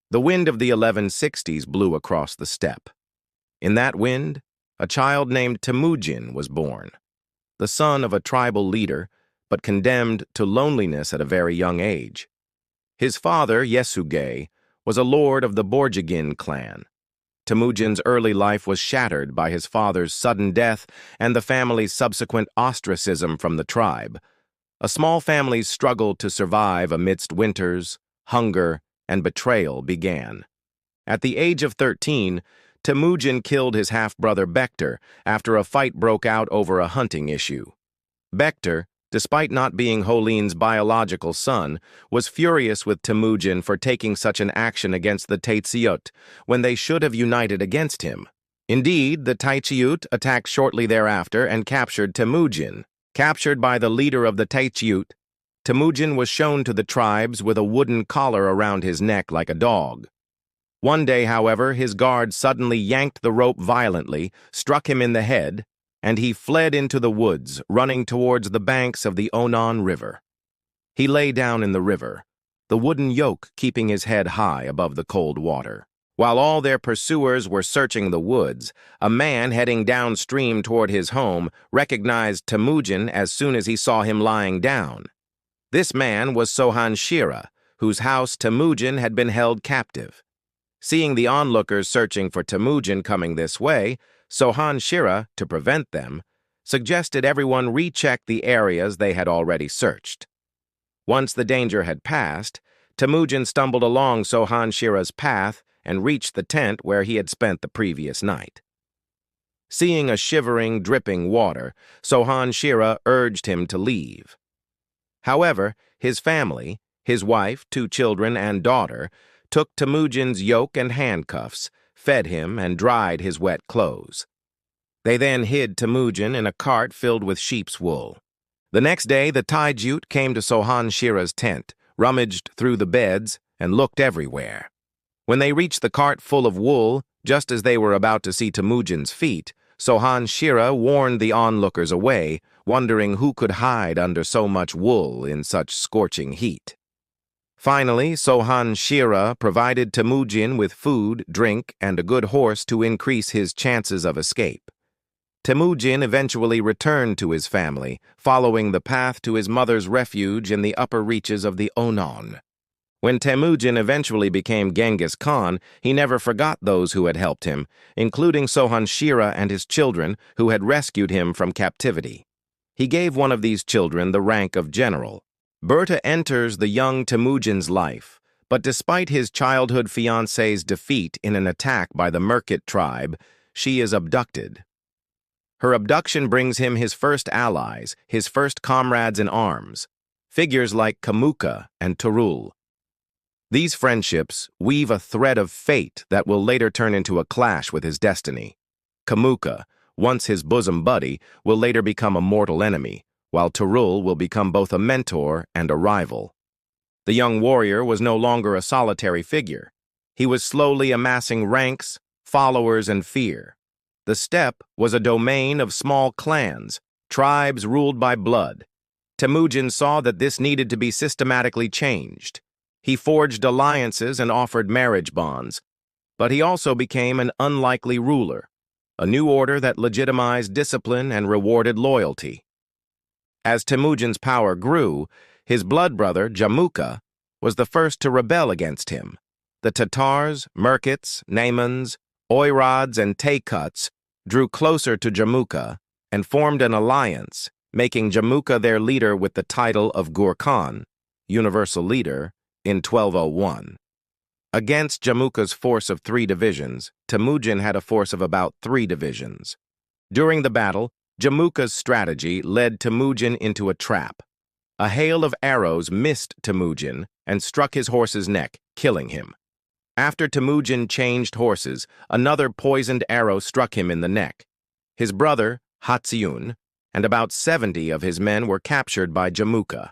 The wind of the 1160s blew across the steppe. In that wind, a child named Temüjin was born, the son of a tribal leader, but condemned to loneliness at a very young age. His father, ÖZGÜN-ai, was a lord of the Borjigin clan. Temüjin's early life was shattered by his father's sudden death and the family's subsequent ostracism from the tribe. A small family's struggle to survive amidst winters, hunger, and betrayal began. At the age of 13, Temüjin killed his half-brother Bektir after a fight broke out over a hunting issue. Bektir, despite not being Holin's biological son, was furious with Temüjin for taking such an action against the Taitsiyut when they should have united against him. Indeed, the Taitsiyut attacked shortly thereafter and captured Temüjin. Captured by the leader of the Taitsiyut, Temüjin was shown to the tribes with a wooden collar around his neck like a dog. One day, however, his guard suddenly yanked the rope violently, struck him in the head, and he fled into the woods, running towards the banks of the Onan River. He lay down in the river, the wooden yoke keeping his head high above the cold water. While all their pursuers were searching the woods, a man heading downstream toward his home recognized Temüjin as soon as he saw him lying down. This man was Sohan Shira, whose house Temüjin had been held captive. Seeing the onlookers searching for Temüjin coming this way, Sohan Shira, to prevent them, suggested everyone recheck the areas they had already searched. Once the danger had passed, Temüjin stumbled along Sohan Shira's path and reached the tent where he had spent the previous night. Seeing a shivering, dripping water, Sohan Shira urged him to leave. However, his family, his wife, 2 children, and daughter, took Temüjin's yoke and handcuffs, fed him, and dried his wet clothes. They then hid Temüjin in a cart filled with sheep's wool. The next day, the Taitsiyut came to Sohan Shira's tent, rummaged through the beds, and looked everywhere. When they reached the cart full of wool, just as they were about to see Temüjin's feet, Sohan Shira warned the onlookers away, wondering who could hide under so much wool in such scorching heat. Finally, Sohan Shira provided Temüjin with food, drink, and a good horse to increase his chances of escape. Temüjin eventually returned to his family, following the path to his mother's refuge in the upper reaches of the Onan. When Temüjin eventually became Genghis Khan, he never forgot those who had helped him, including Sohan Shira and his children who had rescued him from captivity. He gave one of these children the rank of general. Berta enters the young Temüjin's life, but despite his childhood fiancé's defeat in an attack by the Merkit tribe, she is abducted. Her abduction brings him his first allies, his first comrades in arms, figures like Kamuka and Turul. These friendships weave a thread of fate that will later turn into a clash with his destiny. Kamuka, once his bosom buddy, will later become a mortal enemy, while Turul will become both a mentor and a rival. The young warrior was no longer a solitary figure. He was slowly amassing ranks, followers, and fear. The steppe was a domain of small clans, tribes ruled by blood. Temüjin saw that this needed to be systematically changed. He forged alliances and offered marriage bonds, but he also became an unlikely ruler, a new order that legitimized discipline and rewarded loyalty. As Temüjin's power grew, his blood brother, Jamuka, was the first to rebel against him. The Tatars, Merkits, Naimans, Oirads, and Taykuts drew closer to Jamuka and formed an alliance, making Jamuka their leader with the title of Gur Khan, universal leader, in 1201. Against Jamuka's force of 3 divisions, Temüjin had a force of about 3 divisions. During the battle, Jamuka's strategy led Temüjin into a trap. A hail of arrows missed Temüjin and struck his horse's neck, killing him. After Temüjin changed horses, another poisoned arrow struck him in the neck. His brother, Hatsyun, and about 70 of his men were captured by Jamuka.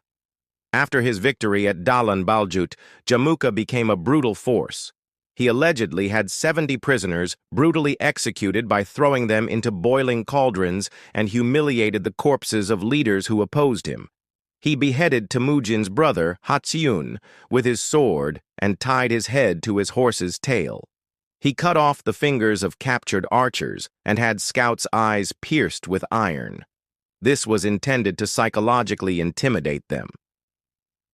After his victory at Dalan Baljut, Jamuka became a brutal force. He allegedly had 70 prisoners brutally executed by throwing them into boiling cauldrons and humiliated the corpses of leaders who opposed him. He beheaded Temüjin's brother, Hatsyun, with his sword and tied his head to his horse's tail. He cut off the fingers of captured archers and had scouts' eyes pierced with iron. This was intended to psychologically intimidate them.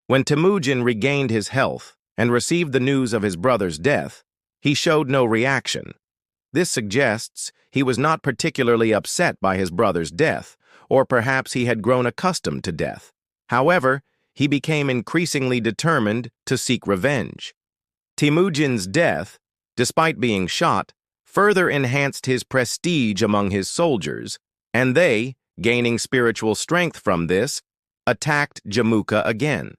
When Temüjin regained his health and received the news of his brother's death, he showed no reaction. This suggests he was not particularly upset by his brother's death, or perhaps he had grown accustomed to death. However, he became increasingly determined to seek revenge. Temüjin's death, despite being shot, further enhanced his prestige among his soldiers, and they, gaining spiritual strength from this, attacked Jamuka again.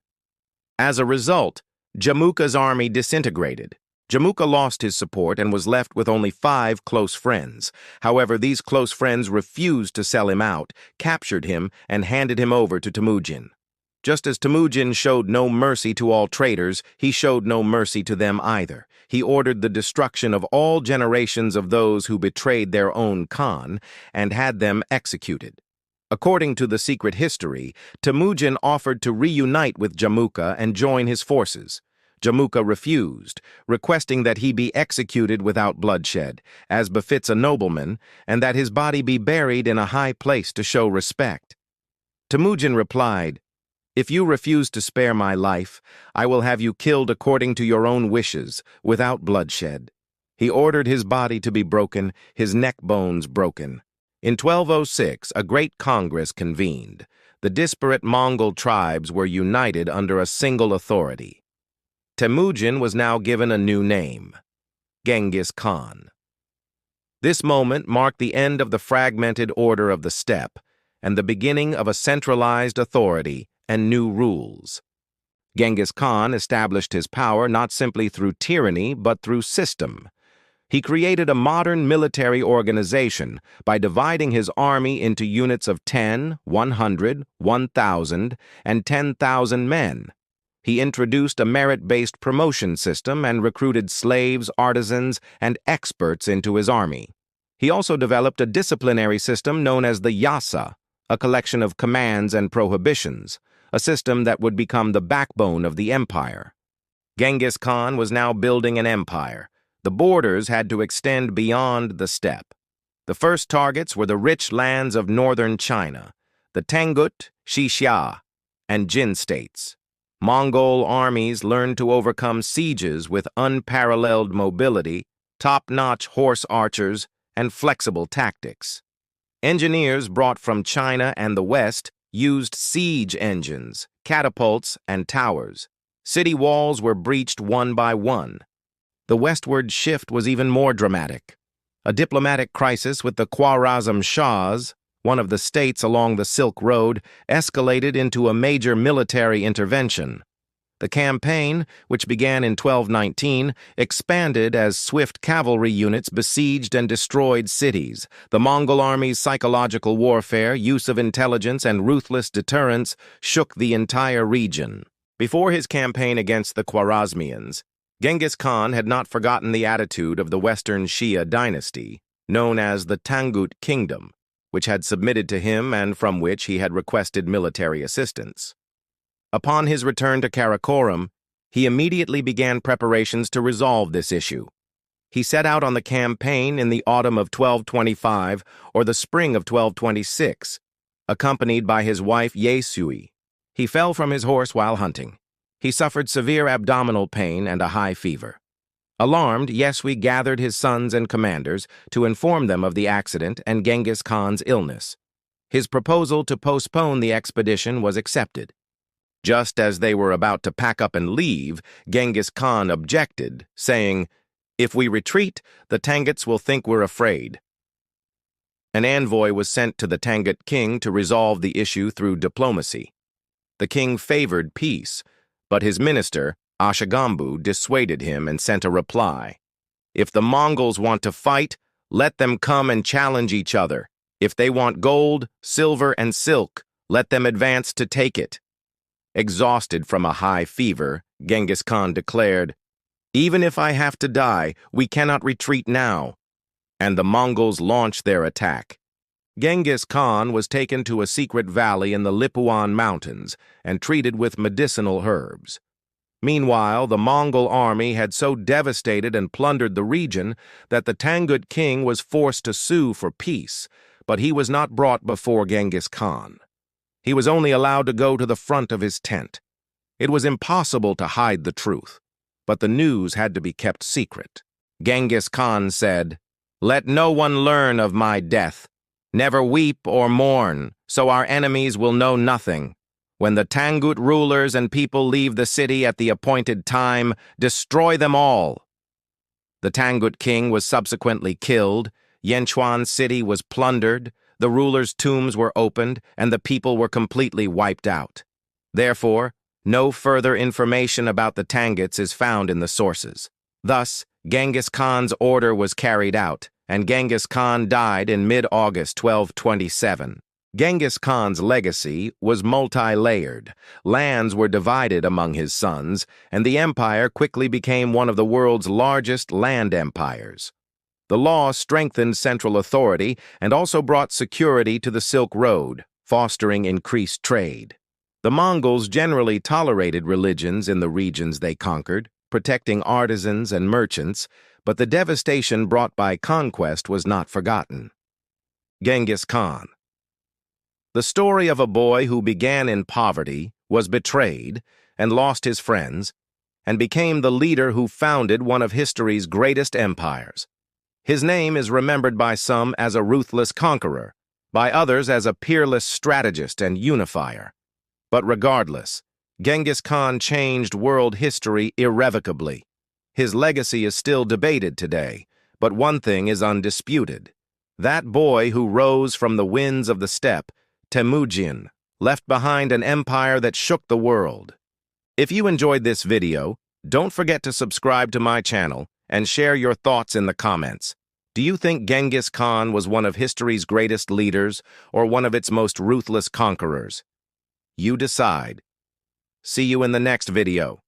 As a result, Jamuka's army disintegrated. Jamuka lost his support and was left with only 5 close friends. However, these close friends refused to sell him out, captured him, and handed him over to Temüjin. Just as Temüjin showed no mercy to all traitors, he showed no mercy to them either. He ordered the destruction of all generations of those who betrayed their own Khan and had them executed. According to the secret history, Temüjin offered to reunite with Jamuka and join his forces. Jamuka refused, requesting that he be executed without bloodshed, as befits a nobleman, and that his body be buried in a high place to show respect. Temüjin replied, "If you refuse to spare my life, I will have you killed according to your own wishes, without bloodshed." He ordered his body to be broken, his neck bones broken. In 1206, a great congress convened. The disparate Mongol tribes were united under a single authority. Temüjin was now given a new name, Genghis Khan. This moment marked the end of the fragmented order of the steppe and the beginning of a centralized authority and new rules. Genghis Khan established his power not simply through tyranny but through system. He created a modern military organization by dividing his army into units of 10, 100, 1,000, and 10,000 men. He introduced a merit-based promotion system and recruited slaves, artisans, and experts into his army. He also developed a disciplinary system known as the yasa, a collection of commands and prohibitions, a system that would become the backbone of the empire. Genghis Khan was now building an empire. The borders had to extend beyond the steppe. The first targets were the rich lands of northern China, the Tangut, Xixia, and Jin states. Mongol armies learned to overcome sieges with unparalleled mobility, top-notch horse archers, and flexible tactics. Engineers brought from China and the West used siege engines, catapults, and towers. City walls were breached one by one. The westward shift was even more dramatic. A diplomatic crisis with the Khwarezm Shahs, one of the states along the Silk Road, escalated into a major military intervention. The campaign, which began in 1219, expanded as swift cavalry units besieged and destroyed cities. The Mongol army's psychological warfare, use of intelligence, and ruthless deterrence shook the entire region. Before his campaign against the Khwarezmians, Genghis Khan had not forgotten the attitude of the Western Shia dynasty, known as the Tangut Kingdom, which had submitted to him and from which he had requested military assistance. Upon his return to Karakorum, he immediately began preparations to resolve this issue. He set out on the campaign in the autumn of 1225 or the spring of 1226, accompanied by his wife Yesui. He fell from his horse while hunting. He suffered severe abdominal pain and a high fever. Alarmed, Yesui gathered his sons and commanders to inform them of the accident and Genghis Khan's illness. His proposal to postpone the expedition was accepted. Just as they were about to pack up and leave, Genghis Khan objected, saying, "If we retreat, the Tanguts will think we're afraid." An envoy was sent to the Tangut king to resolve the issue through diplomacy. The king favored peace, but his minister, Ashagambu, dissuaded him and sent a reply. "If the Mongols want to fight, let them come and challenge each other. If they want gold, silver, and silk, let them advance to take it." Exhausted from a high fever, Genghis Khan declared, "Even if I have to die, we cannot retreat now." And the Mongols launched their attack. Genghis Khan was taken to a secret valley in the Lipuan Mountains and treated with medicinal herbs. Meanwhile, the Mongol army had so devastated and plundered the region that the Tangut king was forced to sue for peace, but he was not brought before Genghis Khan. He was only allowed to go to the front of his tent. It was impossible to hide the truth, but the news had to be kept secret. Genghis Khan said, "Let no one learn of my death. Never weep or mourn, so our enemies will know nothing. When the Tangut rulers and people leave the city at the appointed time, destroy them all." The Tangut king was subsequently killed, Yenchuan city was plundered, the rulers' tombs were opened, and the people were completely wiped out. Therefore, no further information about the Tanguts is found in the sources. Thus, Genghis Khan's order was carried out, and Genghis Khan died in mid-August 1227. Genghis Khan's legacy was multi-layered. Lands were divided among his sons, and the empire quickly became one of the world's largest land empires. The law strengthened central authority and also brought security to the Silk Road, fostering increased trade. The Mongols generally tolerated religions in the regions they conquered, protecting artisans and merchants, but the devastation brought by conquest was not forgotten. Genghis Khan. The story of a boy who began in poverty, was betrayed, and lost his friends, and became the leader who founded one of history's greatest empires. His name is remembered by some as a ruthless conqueror, by others as a peerless strategist and unifier. But regardless, Genghis Khan changed world history irrevocably. His legacy is still debated today, but one thing is undisputed. That boy who rose from the winds of the steppe, Temüjin, left behind an empire that shook the world. If you enjoyed this video, don't forget to subscribe to my channel and share your thoughts in the comments. Do you think Genghis Khan was one of history's greatest leaders or one of its most ruthless conquerors? You decide. See you in the next video.